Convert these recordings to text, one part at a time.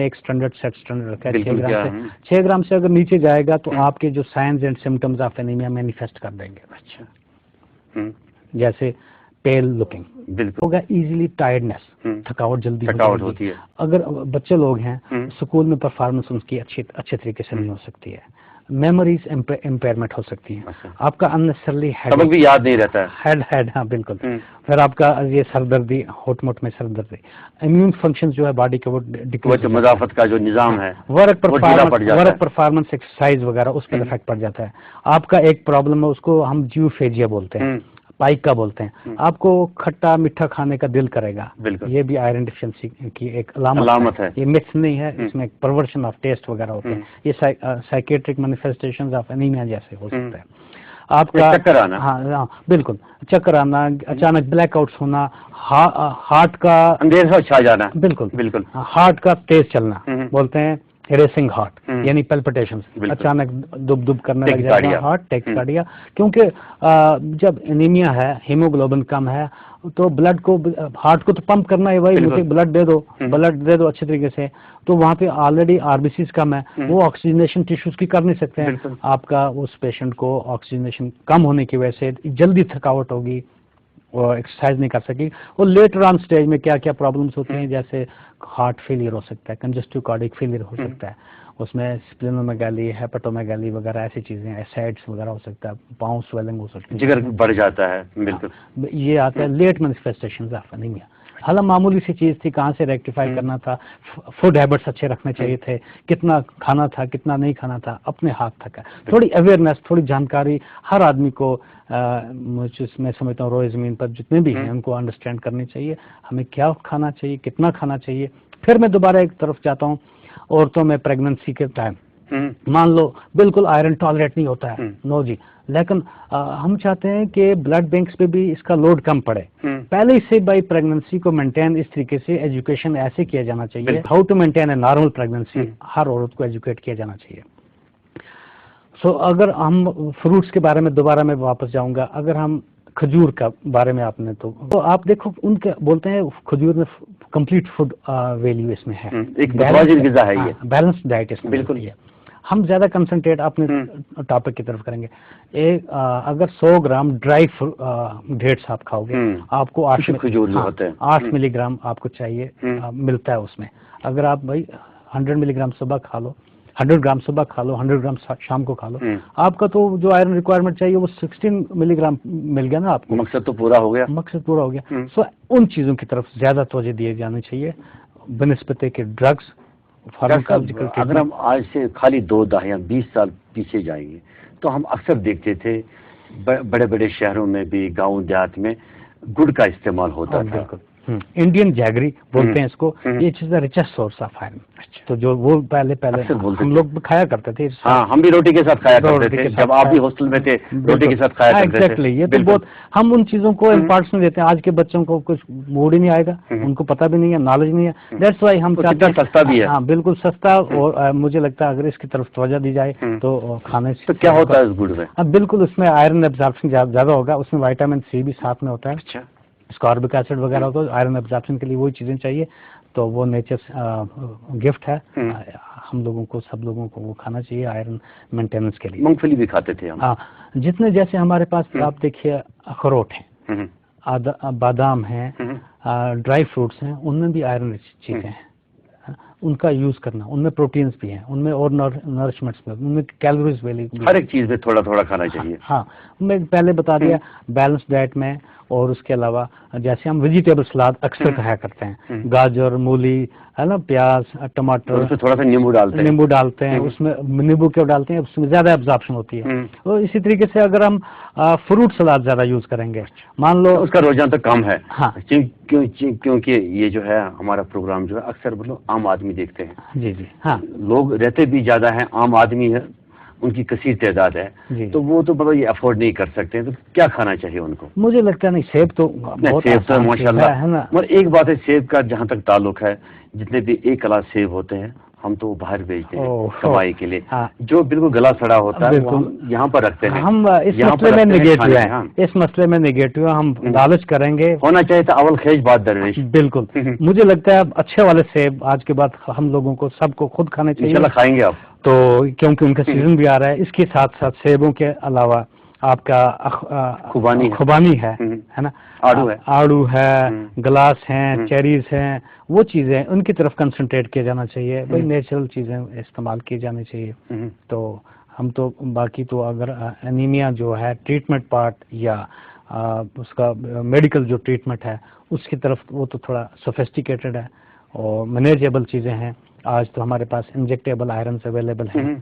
نے ایک set standard رکھا ہے 6 گرام سے اگر نیچے جائے گا تو آپ کے جو signs and symptoms of anaemia manifest کر دیں گے. اچھا. جیسے پیل لکنگ ہوگا, ایزیلی ٹائرڈنیس, تھکاوٹ جلدی ہوتی ہے. اگر بچے لوگ ہیں اسکول میں پرفارمنس ان کی اچھے طریقے سے نہیں ہو سکتی ہے, میموریز امپیئرمنٹ ہو سکتی ہیں, آپ کا اننیسرلی سبق بھی یاد نہیں رہتا ہے, ہیڈ ہاں بالکل. پھر آپ کا یہ سر دردی, ہوٹ موٹ میں سر دردی, امیون فنکشن جو ہے باڈی کا وہ مضافت کا جو نظام ہے, ورک پرفارمنس ایکسرسائز وغیرہ اس پر افیکٹ پڑ جاتا ہے. آپ کا ایک پرابلم ہے, اس کو ہم جیوفیجیا بولتے ہیں, پائکا بولتے ہیں. آپ کو کھٹا میٹھا کھانے کا دل کرے گا, یہ بھی آئرن ڈیفیشنسی کی ایک علامت ہے. یہ متھ نہیں ہے, اس میں ایک پرورشن آف ٹیسٹ وغیرہ ہوتے ہیں. یہ سائکیٹرک مینیفیسٹیشنز آف انیمیا جیسے ہو سکتا ہے. آپ کا چکر آنا, ہاں بالکل, چکر آنا, اچانک بلیک آؤٹس ہونا, ہارٹ کا اندھیرا چھا جانا, بالکل ہارٹ کا تیز چلنا, بولتے ہیں ریسنگ ہارٹ, یعنی پیلپٹیشنز, اچانک دب دب کرنے لگ جائے گا ہارٹ, ٹیکیکارڈیا. کیونکہ جب انیمیا ہے, ہیموگلوبن کم ہے, تو بلڈ کو, ہارٹ کو تو پمپ کرنا ہے, بھائی مجھے بلڈ دے دو اچھے طریقے سے. تو وہاں پہ آلریڈی آر بی سیز کم ہے, وہ آکسیجنیشن ٹیشوز کی کر نہیں سکتے ہیں. آپ کا اس پیشنٹ کو آکسیجنیشن کم ہونے کی وجہ سے جلدی تھکاوٹ ہوگی, وہ ایکسرسائز نہیں کر سکی. اور لیٹر آن اسٹیج میں کیا کیا پرابلمس ہوتے ہیں, جیسے ہارٹ فیلئر ہو سکتا ہے, کنجسٹو کارڈک فیلئر ہو سکتا ہے, اس میں اسپلینومیگالی, ہیپاٹومیگالی وغیرہ ایسی چیزیں, ایسائڈس وغیرہ ہو سکتا ہے, پاؤں سویلنگ ہو سکتی ہے, جگر بڑھ جاتا ہے. بالکل یہ آتا ہے لیٹ مینیفیسٹیشنز آف انیمیا. حالانکہ معمولی سی چیز تھی, کہاں سے ریکٹیفائی کرنا تھا, فوڈ ہیبٹس اچھے رکھنے چاہیے تھے, کتنا کھانا تھا کتنا نہیں کھانا تھا, اپنے ہاتھ تک ہے. تھوڑی اویئرنیس, تھوڑی جانکاری ہر آدمی کو, میں سمجھتا ہوں روئے زمین پر جتنے بھی ہیں ان کو انڈرسٹینڈ کرنی چاہیے, ہمیں کیا کھانا چاہیے, کتنا کھانا چاہیے. پھر میں دوبارہ ایک طرف جاتا ہوں, عورتوں میں پریگننسی کے ٹائم مان لو بالکل آئرن ٹالریٹ نہیں ہوتا ہے, نو جی, لیکن ہم چاہتے ہیں کہ بلڈ بینکس پہ بھی اس کا لوڈ کم پڑے. پہلے سے بائی پریگننسی کو مینٹین اس طریقے سے ایجوکیشن ایسے کیا جانا چاہیے, how to maintain a normal pregnancy, ہر عورت کو ایجوکیٹ کیا جانا چاہیے. سو اگر ہم فروٹس کے بارے میں دوبارہ میں واپس جاؤں گا, اگر ہم کھجور کا بارے میں آپ نے تو آپ دیکھو, ان کے بولتے ہیں کھجور میں کمپلیٹ فوڈ ویلیو اس میں ہے, ایک متوازن غذا ہے, یہ بیلنس ڈائٹ اس میں بالکل ہے. ہم زیادہ کنسنٹریٹ اپنے ٹاپک کی طرف کریں گے. اگر 100 گرام ڈرائی ڈیٹس آپ کھاؤ گے, آپ کو 8 ملی گرام آپ کو چاہیے, ملتا ہے اس میں. اگر آپ بھائی 100 ملی گرام صبح کھا لو, 100 گرام صبح کھا لو, 100 گرام شام کو کھا لو, آپ کا تو جو آئرن ریکوائرمنٹ چاہیے وہ 16 ملی گرام مل گیا نا آپ کو. مقصد تو پورا ہو گیا, مقصد پورا ہو گیا. سو ان چیزوں کی طرف زیادہ توجہ دیے جانی چاہیے بنسبت کے ڈرگس. اگر ہم آج سے خالی 2 دہائیاں 20 سال پیچھے جائیں گے تو ہم اکثر دیکھتے تھے بڑے بڑے شہروں میں بھی, گاؤں دیہات میں گڑ کا استعمال ہوتا تھا. انڈین جیگری بولتے ہیں اس کو, یہ چیز ریچسٹ سورس آف آئرن. تو جو وہ پہلے ہم لوگ کھایا کرتے تھے. ہاں, ہم بھی روٹی کے ساتھ کھایا کرتے تھے, جب آپ بھی ہاسٹل میں تھے روٹی کے ساتھ کھایا کرتے تھے. ایگزیکٹلی, یہ تو بہت ہم ان چیزوں کو امپورٹنس نہیں دیتے ہیں. آج کے بچوں کو کچھ موڈ ہی نہیں آئے گا, ان کو پتہ بھی نہیں ہے, نالج نہیں ہے. دیٹس وائی ہم چاہتے ہیں سستا بھی ہے. ہاں بالکل سستا, اور مجھے لگتا ہے اگر اس کی طرف توجہ دی جائے تو کھانے سے. تو کیا ہوتا ہے اس گڑ میں؟ بالکل, اس میں آئرن ایبزارپشن زیادہ ہوگا, اس میں وائٹامن سی بھی ساتھ میں ہوتا ہے. اچھا, اسکاربک ایسڈ وغیرہ ہوتا ہے. آئرن ایبزارپشن کے لیے وہی چیزیں چاہیے, تو وہ نیچر گفٹ ہے. ہم لوگوں کو, سب لوگوں کو وہ کھانا چاہیے آئرن مینٹیننس کے لیے. مونگ پھلی بھی کھاتے تھے ہم. ہاں, جتنے جیسے ہمارے پاس آپ دیکھیے اخروٹ ہیں, بادام ہیں, ڈرائی فروٹس ہیں, ان میں بھی آئرن چیزیں ہیں. ان کا یوز کرنا, ان میں پروٹینز بھی ہیں, ان میں اور نرشمنٹس بھی, ان میں کیلوریز ویلی, ہر ایک چیز میں تھوڑا تھوڑا کھانا چاہیے. ہاں, میں پہلے بتا دیا بیلنس ڈائٹ میں. اور اس کے علاوہ جیسے ہم ویجیٹیبل سلاد اکثر کھایا کرتے ہیں, گاجر, مولی ہے نا, پیاز, ٹماٹر, اس میں تھوڑا سا نیمبو ڈالتے ہیں. اس میں نیمبو کیوں ڈالتے ہیں, اس میں زیادہ ایبزارپشن ہوتی ہے. اور اسی طریقے سے اگر ہم فروٹ سلاد زیادہ یوز کریں گے, مان لو اس کا رجحان تو کم ہے. ہاں, کیونکہ یہ جو ہے ہمارا پروگرام جو ہے اکثر عام آدمی دیکھتے ہیں. جی جی, ہاں, لوگ رہتے بھی زیادہ ہیں, عام آدمی ہے, ان کی کثیر تعداد ہے, تو وہ تو یہ افورڈ نہیں کر سکتے. تو کیا کھانا چاہیے ان کو؟ مجھے لگتا ہے نہیں, سیب تو سیب ماشاء اللہ ہے نا. مگر ایک بات ہے, سیب کا جہاں تک تعلق ہے, جتنے بھی 1 کلاس سیب ہوتے ہیں ہم تو باہر بیچتے ہیں اوہ، کمائی کے لیے. ہاں. جو بالکل گلا سڑا ہوتا ہے وہ بالکل. ہم یہاں پر رکھتے ہیں. ہم اس یہاں مسئلے پر میں رکھتے ہیں نگیٹو کھانے ہیں. میں. ہاں. اس مسئلے میں نگیٹو ہے. ہم لالچ کریں گے. ہونا چاہیے تھا اول خیج بات درویش. بالکل. مجھے لگتا ہے اب اچھے والے سیب آج کے بعد ہم لوگوں کو سب کو خود کھانے چاہیے. انشاءاللہ کھائیں گے آپ. تو کیونکہ ان کا سیزن بھی آ رہا ہے. اس کے ساتھ ساتھ سیبوں کے علاوہ آپ کا خوبانی ہے نا, آڑو ہے, گلاس ہیں, چیریز ہیں, وہ چیزیں ان کی طرف کنسنٹریٹ کیا جانا چاہیے. بھائی نیچرل چیزیں استعمال کی جانی چاہیے. تو ہم تو باقی تو اگر انیمیا جو ہے ٹریٹمنٹ پارٹ یا اس کا میڈیکل جو ٹریٹمنٹ ہے اس کی طرف وہ تو تھوڑا سوفسٹیکیٹڈ ہے اور مینیجیبل چیزیں ہیں. آج تو ہمارے پاس انجیکٹیبل آئرنس اویلیبل ہیں,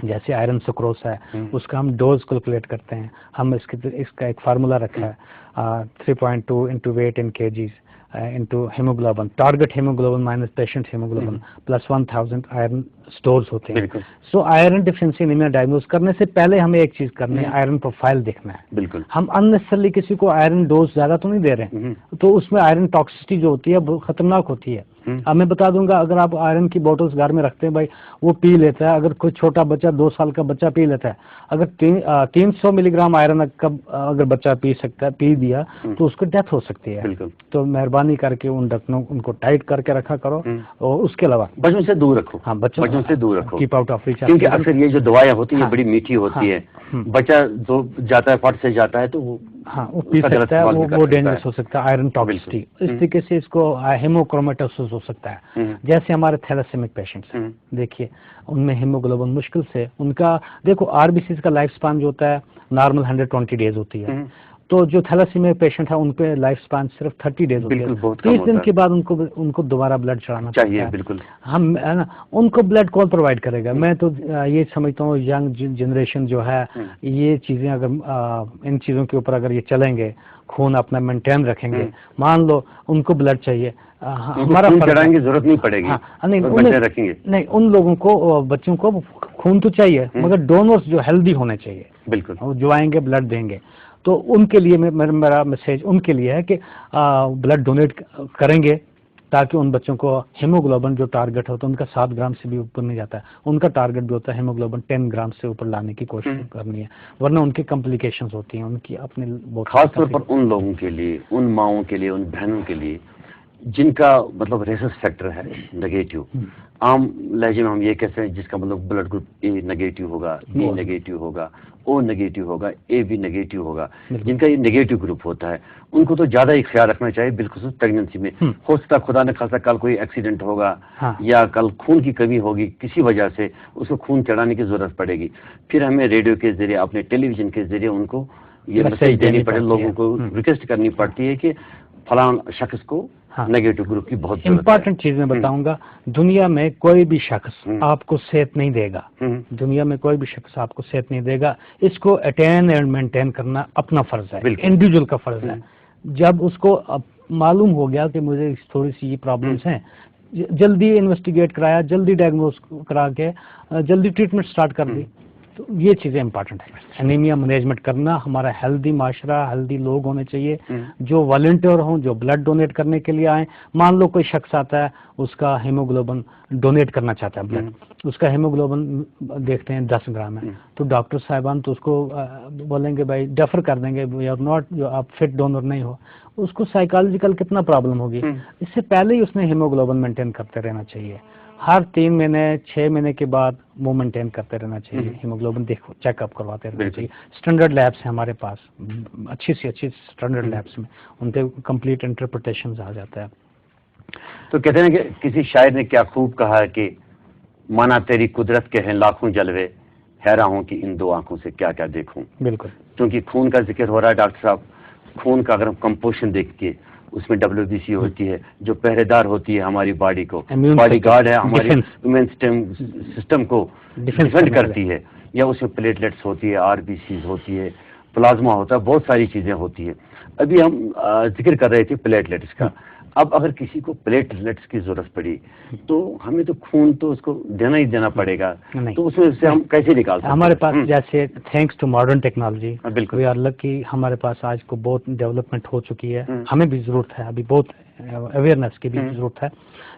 جیسے آئرن سکروس ہے, اس کا ہم ڈوز کیلکولیٹ کرتے ہیں. ہم اس کا ایک فارمولا رکھا ہے 3.2 into weight in K Gs into hemoglobin, target hemoglobin minus patient hemoglobin plus 1000 iron stores ہوتے ہیں. So iron deficiency anemia diagnose کرنے سے پہلے ہمیں ایک چیز کرنی ہے, آئرن پروفائل دیکھنا ہے. بالکل. ہم اننیسسرلی کسی کو آئرن ڈوز زیادہ تو نہیں دے رہے ہیں, تو اس میں آئرن ٹاکسٹی جو ہوتی ہے وہ خطرناک ہوتی ہے. اب میں بتا دوں گا, اگر آپ آئرن کی بوٹلز گھر میں رکھتے ہیں بھائی, وہ پی لیتا ہے. اگر کوئی چھوٹا بچہ 2 سال کا بچہ پی لیتا ہے, اگر 300 ملی گرام آئرن اگر بچہ پی دیا تو اس کو ڈیتھ ہو سکتی ہے. تو مہربانی کر کے ان ڈھکنوں ان کو ٹائٹ کر کے رکھا کرو. اور اس کے علاوہ بچوں سے دور رکھو. ہاں, بچوں سے دور رکھو. Keep out of reach. کیونکہ اکثر یہ جو دوائیں ہوتی ہیں بڑی میٹھی ہوتی ہے. بچہ جو جاتا ہے پٹ سے جاتا ہے تو وہ وہ پی سکتا ہے, وہ ڈینجرس ہو سکتا ہے. آئرن ٹاکسٹی اس طریقے سے اس کو ہیموکرومیٹوسس ہو سکتا ہے. جیسے ہمارے تھیلیسیمک پیشنٹس ہیں, دیکھیے ان میں ہیموگلوبن مشکل سے ان کا, دیکھو آر بی سیز کا لائف سپان جو ہوتا ہے نارمل 120 ڈیز ہوتی ہے. تو جو تھیلیسیمیا پیشنٹ ہے ان پہ لائف سپان صرف 30 ڈیز ہوتی ہے. 30 دن کے بعد ان کو دوبارہ بلڈ چڑھانا چاہیے. بالکل. ہم ان کو بلڈ کون پرووائڈ کرے گا؟ میں تو یہ سمجھتا ہوں ینگ جنریشن جو ہے یہ چیزیں اگر ان چیزوں کے اوپر اگر یہ چلیں گے, خون اپنا مینٹین رکھیں گے, مان لو ان کو بلڈ چاہیے, ہمارا چڑھائیں گی ضرورت نہیں پڑے گی. نہیں, ان لوگوں کو بچوں کو خون تو چاہیے مگر ڈونرز جو ہیلدی ہونے چاہیے. بالکل. جو آئیں گے بلڈ دیں گے, تو ان کے لیے میرا میسیج ان کے لیے ہے کہ بلڈ ڈونیٹ کریں گے تاکہ ان بچوں کو ہیموگلوبن جو ٹارگٹ ہوتا ہے ان کا 7 گرام سے بھی اوپر نہیں جاتا ہے. ان کا ٹارگٹ بھی ہوتا ہے ہیموگلوبن 10 گرام سے اوپر لانے کی کوشش کرنی ہے, ورنہ ان کی کمپلیکیشنز ہوتی ہیں ان کی اپنے. خاص طور پر ان لوگوں کے لیے, ان ماؤں کے لیے, ان بہنوں کے لیے جن کا مطلب ریسس فیکٹر ہے نگیٹو. عام لہجے میں ہم یہ کہتے ہیں جس کا مطلب بلڈ گروپ اے نگیٹو ہوگا, بی نگیٹو ہوگا, او نگیٹو ہوگا, اے بی نگیٹو ہوگا. جن کا یہ نگیٹو گروپ ہوتا ہے ان کو تو زیادہ ہی خیال رکھنا چاہیے, بالخصوص پریگننسی میں. ہو سکتا ہے خدا نہ خاصا کل کوئی ایکسیڈنٹ ہوگا یا کل خون کی کمی ہوگی, کسی وجہ سے اس کو خون چڑھانے کی ضرورت پڑے گی. پھر ہمیں ریڈیو کے ذریعے, اپنے ٹیلی ویژن کے ذریعے ان کو یہ میسج دینی پڑے, لوگوں کو ریکویسٹ کرنی پڑتی ہے کہ فلاں شخص کو نیگیٹو گروپ کی بہت امپورٹنٹ چیز میں بتاؤں گا. دنیا میں کوئی بھی شخص آپ کو صحت نہیں دے گا, دنیا میں کوئی بھی شخص آپ کو صحت نہیں دے گا. اس کو اٹین اینڈ مینٹین کرنا اپنا فرض ہے, انڈیویجول کا فرض ہے. جب اس کو معلوم ہو گیا کہ مجھے تھوڑی سی یہ پرابلمس ہیں, جلدی انویسٹیگیٹ کرایا, جلدی ڈائگنوز کرا کے جلدی ٹریٹمنٹ سٹارٹ کر دی. تو یہ چیزیں امپارٹنٹ ہیں. انیمیا مینجمنٹ کرنا, ہمارا ہیلدی معاشرہ, ہیلدی لوگ ہونے چاہیے جو والنٹیئر ہوں, جو بلڈ ڈونیٹ کرنے کے لیے آئیں. مان لو کوئی شخص آتا ہے, اس کا ہیموگلوبن ڈونیٹ کرنا چاہتا ہے بلڈ, اس کا ہیموگلوبن دیکھتے ہیں 10 گرام ہے, تو ڈاکٹر صاحبان تو اس کو بولیں گے بھائی ڈیفر کر دیں گے, یو آر ناٹ, جو آپ فٹ ڈونر نہیں ہو. اس کو سائیکالوجیکل کتنا پرابلم ہوگی. اس سے پہلے ہی اس نے ہیموگلوبن مینٹین کرتے رہنا چاہیے. ہر 3 مہینے 6 مہینے کے بعد وہ مینٹین کرتے رہنا چاہیے. ہیموگلوبن دیکھو, چیک اپ کرواتے رہنا چاہیے. اسٹینڈرڈ لیبس ہیں ہمارے پاس, اچھی سے اچھی اسٹینڈرڈ لیبس میں, ان پہ کمپلیٹ انٹرپریٹیشن آ جاتا ہے. تو کہتے ہیں کہ کسی شاعر نے کیا خوب کہا ہے کہ مانا تیری قدرت کے ہیں لاکھوں جلوے, حیران ہوں کہ ان 2 آنکھوں سے کیا کیا دیکھوں. بالکل. کیونکہ خون کا ذکر ہو رہا ہے ڈاکٹر صاحب, خون کا اگر ہم کمپوزیشن دیکھ کے اس میں WBC ہوتی ہے جو پہرے دار ہوتی ہے ہماری باڈی کو, باڈی گارڈ ہے ہماری امیون سسٹم کو ڈیفینڈ کرتی ہے, یا اس میں پلیٹلیٹس ہوتی ہے, RBCs ہوتی ہے, پلازما ہوتا ہے, بہت ساری چیزیں ہوتی ہے. ابھی ہم ذکر کر رہے تھے پلیٹلیٹس کا. اب اگر کسی کو پلیٹلیٹس کی ضرورت پڑی تو ہمیں تو خون تو اس کو دینا ہی دینا پڑے گا، تو اس میں سے ہم کیسے نکال سکتے ہیں؟ ہمارے پاس جیسے تھینکس ٹو ماڈرن ٹیکنالوجی بالکل وی آر لکی، ہمارے پاس آج کو بہت ڈیولپمنٹ ہو چکی ہے، ہمیں بھی ضرورت ہے، ابھی بہت اویئرنیس کی بھی ضرورت ہے.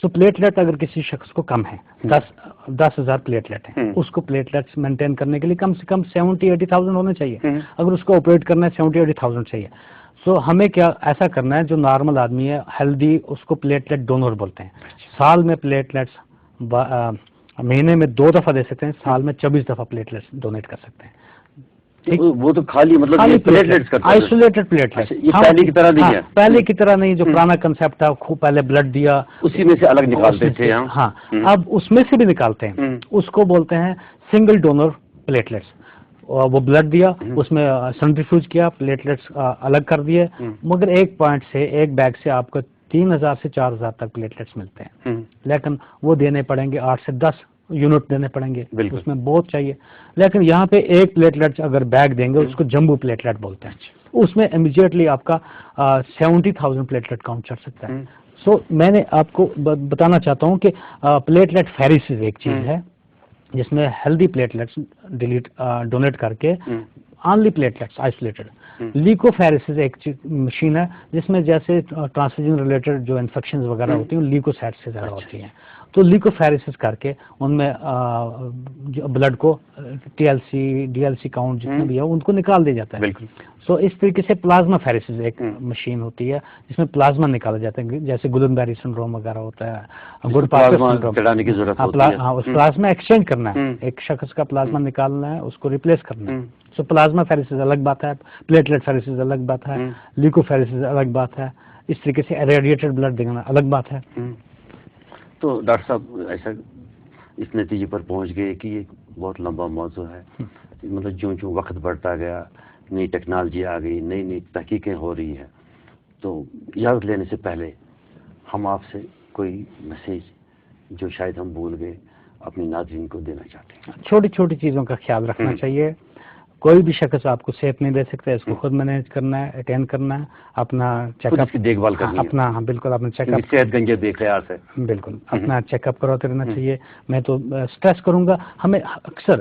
سو پلیٹلیٹ اگر کسی شخص کو کم ہے، 10,000 پلیٹلیٹ ہیں، اس کو پلیٹلیٹس مینٹین کرنے کے لیے کم سے کم 70,000-80,000 ہونے چاہیے. اگر اس کو آپریٹ کرنا ہے 70,000-80,000 چاہیے. سو ہمیں کیا ایسا کرنا ہے، جو نارمل آدمی ہے ہیلدی، اس کو پلیٹلیٹ ڈونر بولتے ہیں. سال میں پلیٹلیٹس مہینے میں 2 دفعہ دے سکتے ہیں، سال میں 24 دفعہ پلیٹلیٹس ڈونیٹ کر سکتے ہیں. وہ تو خالی مطلب پلیٹلیٹس کرتا ہے، آئسولیٹڈ پلیٹلیٹس. پہلے کی طرح نہیں ہے، پہلے کی طرح نہیں، جو پرانا کنسیپٹ تھا، خوب پہلے بلڈ دیا اسی میں سے الگ نکالتے تھے. ہاں اب اس میں سے بھی نکالتے ہیں، اس کو بولتے ہیں سنگل ڈونر پلیٹلیٹس. وہ بلڈ دیا، اس میں سینٹریفیوج کیا، پلیٹلیٹس الگ کر دیے، مگر ایک پوائنٹ سے، ایک بیگ سے آپ کو 3,000 سے 4,000 تک پلیٹلیٹس ملتے ہیں. لیکن وہ دینے پڑیں گے 8 سے 10 یونٹ دینے پڑیں گے، اس میں بہت چاہیے. لیکن یہاں پہ ایک پلیٹلیٹ اگر بیگ دیں گے، اس کو جمبو پلیٹلیٹ بولتے ہیں. اس میں امیڈیٹلی آپ کا 70,000 پلیٹلیٹ کاؤنٹ چڑھ سکتا ہے. سو میں نے آپ کو بتانا چاہتا ہوں کہ پلیٹلیٹ فیریسز ایک چیز ہے جس میں ہیلدی پلیٹلیٹس ڈونیٹ کر کے اونلی پلیٹلیٹس آئسولیٹڈ. لیکوفیریسز ایک مشین ہے جس میں جیسے ٹرانسفیوژن ریلیٹڈ جو انفیکشنز وغیرہ ہوتی ہیں لیکوسائٹ سے زیادہ ہوتی ہیں. تو لیکوفیریسز کر کے ان میں بلڈ کو TLC DLC کاؤنٹ جتنا بھی ہے ان کو نکال دیا جاتا ہے. سو اس طریقے سے پلازما فیریسز ایک مشین ہوتی ہے جس میں پلازما نکالا جاتا ہے، جیسے گلنبیری سنڈروم وغیرہ ہوتا ہے، گڈ پارکر سنڈروم. ہاں اس پلازما ایکسچینج کرنا ہے، ایک شخص کا پلازما نکالنا ہے، اس کو ریپلیس کرنا ہے. سو پلازما فیریسز الگ بات ہے، پلیٹلیٹ فیریسز الگ بات ہے، لیکوفیریسز الگ بات ہے. اس طریقے سے ریڈیٹڈ بلڈ دینا الگ بات ہے. تو ڈاکٹر صاحب ایسا اس نتیجے پر پہنچ گئے کہ یہ بہت لمبا موضوع ہے، مطلب جو وقت بڑھتا گیا، نئی ٹیکنالوجی آ گئی، نئی نئی تحقیقیں ہو رہی ہیں، تو اجازت لینے سے پہلے ہم آپ سے کوئی میسیج جو شاید ہم بھول گئے اپنی ناظرین کو دینا چاہتے ہیں. چھوٹی چھوٹی چیزوں کا خیال رکھنا چاہیے. کوئی بھی شخص آپ کو صحت نہیں دے سکتا ہے، اس کو خود مینیج کرنا ہے، اٹینڈ کرنا ہے، اپنا چیک اپ کی دیکھ بھال کرنی ہے. اپنا ہاں بالکل اپنا چیک اپ، صحت گنجے بے قیاس ہے، بالکل اپنا چیک اپ کراتے رہنا چاہیے. میں تو اسٹریس کروں گا، ہمیں اکثر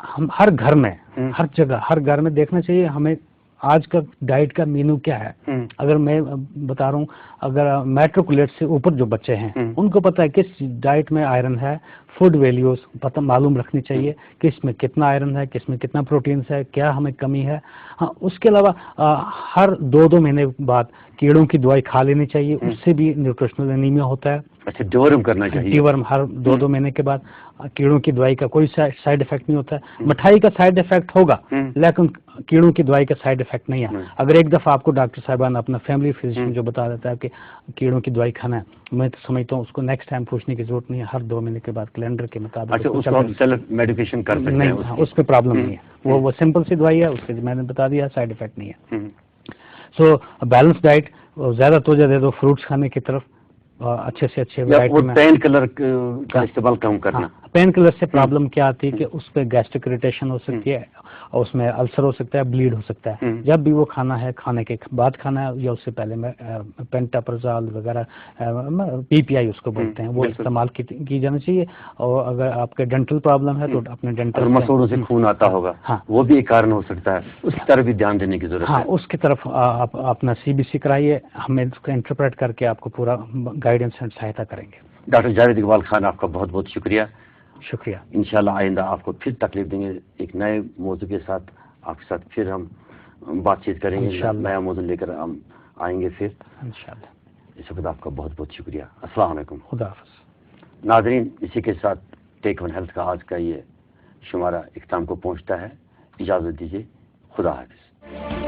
ہم ہر گھر میں، ہر جگہ، ہر گھر میں دیکھنا چاہیے ہمیں آج کا ڈائٹ کا مینو کیا ہے. اگر میں بتا رہا ہوں، اگر میٹروکولیٹ سے اوپر جو بچے ہیں ان کو پتہ ہے کس ڈائٹ میں آئرن ہے، فوڈ ویلیوز پتہ معلوم رکھنی چاہیے کہ اس میں کتنا آئرن ہے، کس میں کتنا پروٹینس ہے، کیا ہمیں کمی ہے. ہاں اس کے علاوہ ہر 2 مہینے بعد کیڑوں کی دوائی کھا لینی چاہیے، اس سے بھی نیوٹریشنل انیمیا ہوتا ہے. اچھا ڈیورم کرنا چاہیے، ڈیورم ہر 2 مہینے کے بعد. کیڑوں کی دوائی کا کوئی سائیڈ افیکٹ نہیں ہوتا ہے. مٹھائی کا سائیڈ افیکٹ ہوگا لیکن کیڑوں کی دوائی کا سائیڈ افیکٹ نہیں ہے. اگر ایک دفعہ آپ کو ڈاکٹر صاحبان اپنا فیملی فزیشین جو بتا دیتا ہے کہ کیڑوں کی دوائی کھانا ہے، میں تو سمجھتا ہوں اس کو نیکسٹ ٹائم پوچھنے کی ضرورت نہیں ہے. ہر 2 مہینے کے بعد کیلنڈر کے مطابق سیلف میڈیکیشن کر سکتے ہیں، اس پہ پرابلم نہیں ہے. وہ سمپل سی دوائی ہے، اس کے میں نے بتا دیا سائیڈ افیکٹ نہیں ہے. سو بیلنس ڈائٹ، زیادہ توجہ دے دو فروٹس کھانے کی طرف، اچھے سے اچھے ورائٹی میں. پین کلر کا استعمال کم کرنا. پین کلر سے پرابلم کیا آتی ہے کہ اس پہ گیسٹرک اریٹیشن ہو سکتی ہے، اور اس میں السر ہو سکتا ہے، بلیڈ ہو سکتا ہے. جب بھی وہ کھانا ہے، کھانے کے بعد کھانا ہے یا اس سے پہلے میں پینٹاپرزال وغیرہ PPI اس کو بولتے ہیں، وہ استعمال کی جانی چاہیے. اور اگر آپ کے ڈینٹل پرابلم ہے تو اپنے ڈینٹل مسوڑوں سے خون آتا ہوگا، وہ بھی ایک کارن ہو سکتا ہے، اس کی طرف بھی دھیان دینے کی ضرورت ہے. ہاں اس کی طرف آپ اپنا CBC کرائیے، ہمیں اس کو انٹرپریٹ کر کے آپ کو پورا گائیڈنس اینڈ سہایتا کریں گے. ڈاکٹر جاوید اقبال خان، آپ کا بہت بہت شکریہ. شکریہ. انشاءاللہ آئندہ آپ کو پھر تکلیف دیں گے، ایک نئے موضوع کے ساتھ آپ کے ساتھ پھر ہم بات چیت کریں گے، نیا موضوع لے کر ہم آئیں گے پھر انشاءاللہ. اس وقت آپ کا بہت بہت شکریہ. السلام علیکم. خدا حافظ. ناظرین، اسی کے ساتھ ٹیک ون ہیلتھ کا آج کا یہ شمارہ اختتام کو پہنچتا ہے. اجازت دیجیے. خدا حافظ.